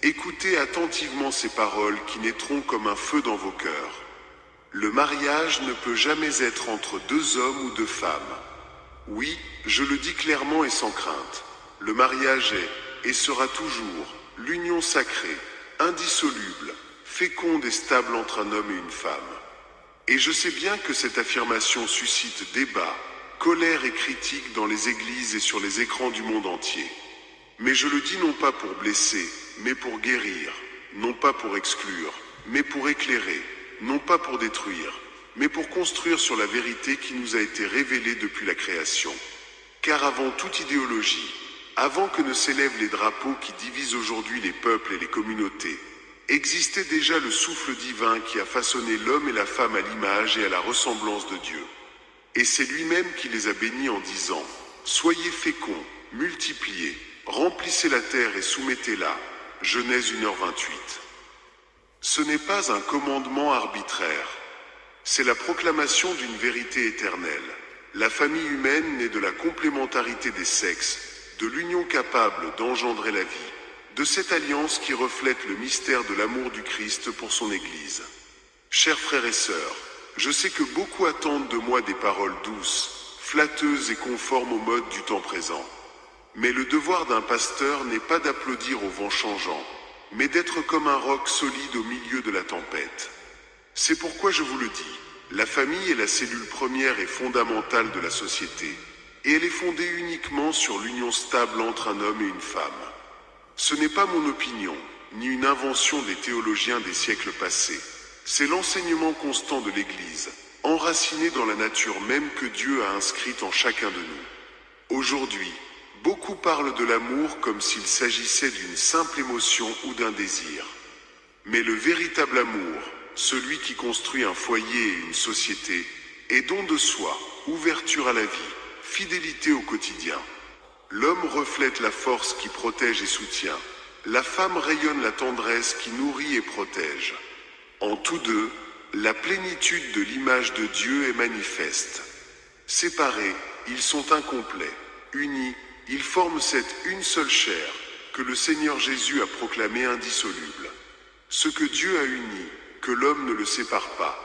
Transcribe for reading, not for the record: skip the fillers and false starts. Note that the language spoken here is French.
Écoutez attentivement ces paroles qui naîtront comme un feu dans vos cœurs. Le mariage ne peut jamais être entre deux hommes ou deux femmes. Oui, je le dis clairement et sans crainte. Le mariage est, et sera toujours, l'union sacrée, indissoluble, féconde et stable entre un homme et une femme. Et je sais bien que cette affirmation suscite débat, colère et critique dans les églises et sur les écrans du monde entier. Mais je le dis non pas pour blesser, mais pour guérir, non pas pour exclure, mais pour éclairer, non pas pour détruire, mais pour construire sur la vérité qui nous a été révélée depuis la création. Car avant toute idéologie, avant que ne s'élèvent les drapeaux qui divisent aujourd'hui les peuples et les communautés, existait déjà le souffle divin qui a façonné l'homme et la femme à l'image et à la ressemblance de Dieu. Et c'est lui-même qui les a bénis en disant « Soyez féconds, multipliez, remplissez la terre et soumettez-la. » Genèse 1h28. Ce n'est pas un commandement arbitraire. C'est la proclamation d'une vérité éternelle. La famille humaine naît de la complémentarité des sexes, de l'union capable d'engendrer la vie, de cette alliance qui reflète le mystère de l'amour du Christ pour son Église. Chers frères et sœurs, je sais que beaucoup attendent de moi des paroles douces, flatteuses et conformes au mode du temps présent. Mais le devoir d'un pasteur n'est pas d'applaudir au vent changeant, mais d'être comme un roc solide au milieu de la tempête. C'est pourquoi je vous le dis, la famille est la cellule première et fondamentale de la société, et elle est fondée uniquement sur l'union stable entre un homme et une femme. Ce n'est pas mon opinion, ni une invention des théologiens des siècles passés. C'est l'enseignement constant de l'Église, enraciné dans la nature même que Dieu a inscrite en chacun de nous. Aujourd'hui, beaucoup parlent de l'amour comme s'il s'agissait d'une simple émotion ou d'un désir. Mais le véritable amour, celui qui construit un foyer et une société, est don de soi, ouverture à la vie, fidélité au quotidien. L'homme reflète la force qui protège et soutient. La femme rayonne la tendresse qui nourrit et protège. En tous deux, la plénitude de l'image de Dieu est manifeste. Séparés, ils sont incomplets. Unis, ils forment cette une seule chair que le Seigneur Jésus a proclamée indissoluble. Ce que Dieu a uni, que l'homme ne le sépare pas.